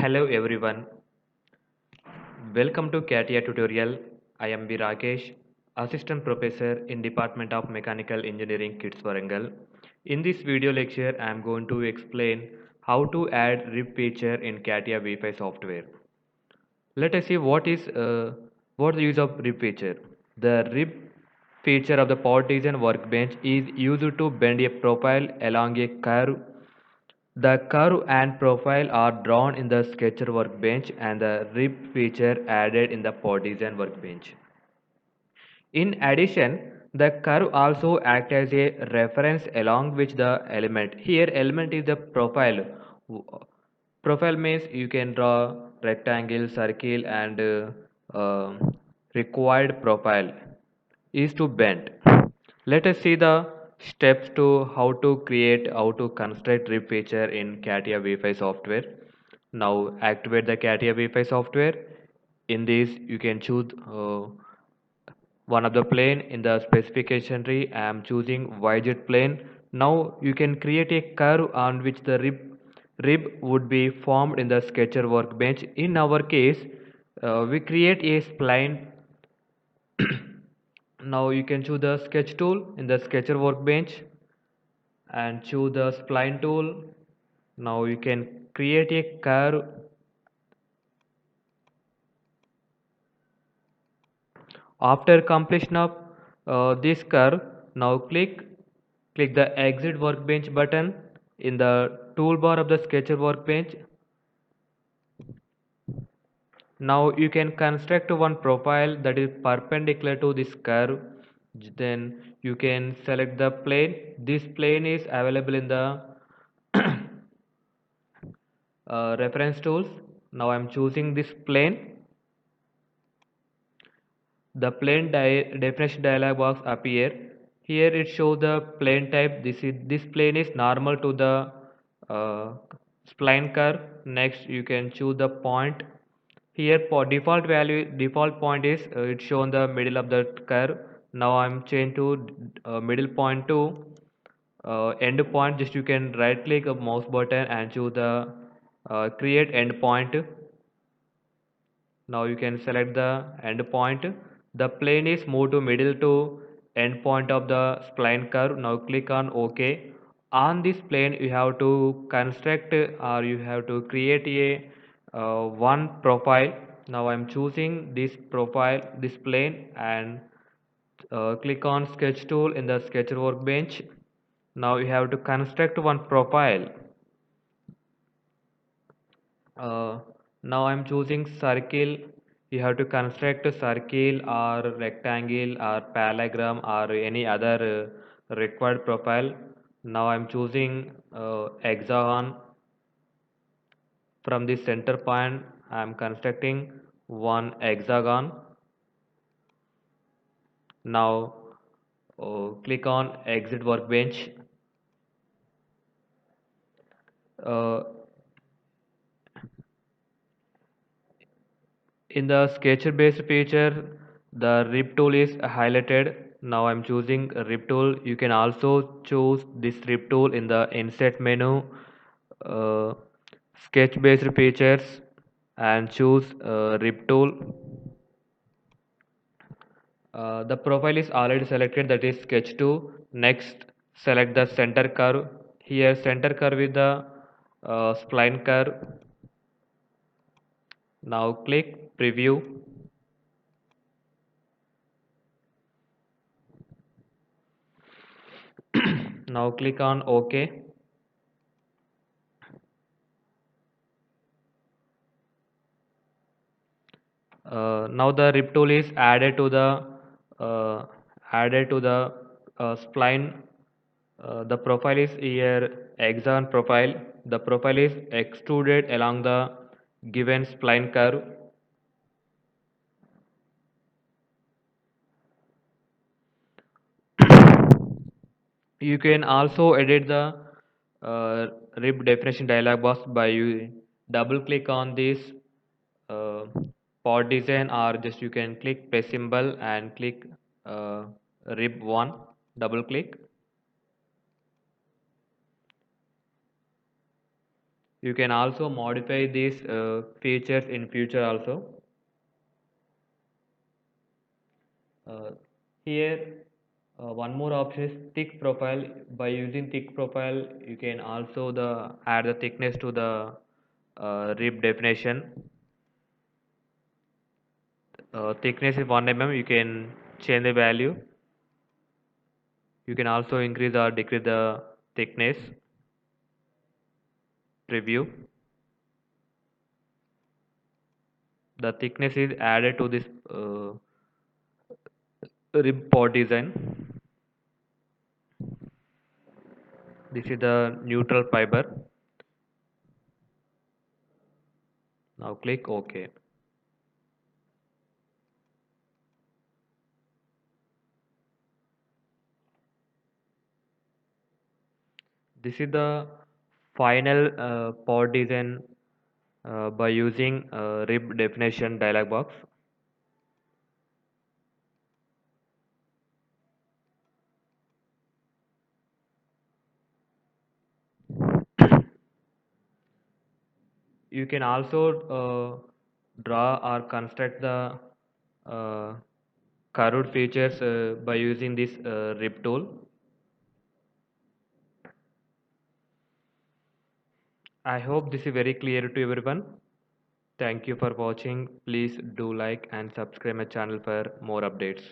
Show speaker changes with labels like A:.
A: Hello everyone, welcome to Catia tutorial. I am RAKESH, Assistant Professor in Department of Mechanical Engineering, Kids Warangal. In this video lecture, I am going to explain how to add RIP feature in Catia V5 software. Let us see what the use of RIP feature. The RIP feature of the partition workbench is used to bend a profile along a curve. The curve and profile are drawn in the sketcher workbench and the rib feature added in the partition workbench. In addition, the curve also acts as a reference along which the element. Here element is the profile. Profile means you can draw rectangle, circle and required profile is to bend. Let us see the steps to how to construct rib feature in Catia V5 software. Now activate the Catia V5 software. In this you can choose one of the plane. In the specification tree I am choosing YZ plane. Now you can create a curve on which the rib would be formed in the sketcher workbench. In our case we create a spline. Now you can choose the sketch tool in the sketcher workbench and choose the spline tool. Now you can create a curve. After completion of this curve, now click the exit workbench button in the toolbar of the sketcher workbench. Now you can construct one profile that is perpendicular to this curve. Then you can select the plane. This plane is available in the reference tools. Now I am choosing this plane. The plane definition dialog box appear. Here it shows the plane type. This plane is normal to the uh, spline curve. Next you can choose the point. Here for default point is it's shown the middle of the curve. Now I'm changed to middle point to end point. Just you can right click a mouse button and choose the create end point. Now you can select the end point. The plane is moved to middle to end point of the spline curve. Now click on OK. On this plane you have to construct or you have to create a one profile. Now I am choosing this profile, this plane, and click on sketch tool in the sketcher workbench. Now you have to construct one profile. uh, Now I'm choosing circle. You have to construct a circle or rectangle or parallelogram or any other required profile. Now I'm choosing hexagon. From the center point I'm constructing one hexagon. Now click on exit workbench. uh, In the sketcher based feature, the rip tool is highlighted. Now I'm choosing rip tool. You can also choose this rip tool in the insert menu, uh, sketch based features, and choose rip tool. The profile is already selected, that is sketch 2. Next select the center curve. Here center curve is the spline curve. Now click preview. Now click on OK. Now the rip tool is uh, added to the spline. The profile is here hexagon profile. The profile is extruded along the given spline curve. You can also edit the rib definition dialog box by you double click on this uh, pod design, or just you can click press symbol and click uh, rib 1, double click. You can also modify these features in future also. Uh, Here one more option is thick profile. By using thick profile, you can also add the thickness to the rib definition. Thickness is 1 mm. You can change the value. You can also increase or decrease the thickness. Preview. The thickness is added to this rib pod design. This is the neutral fiber. Now click OK. This is the final pod design by using rib definition dialog box. You can also draw or construct the uh, curved features by using this rib tool. I hope this is very clear to everyone. Thank you for watching. Please do like and subscribe my channel for more updates.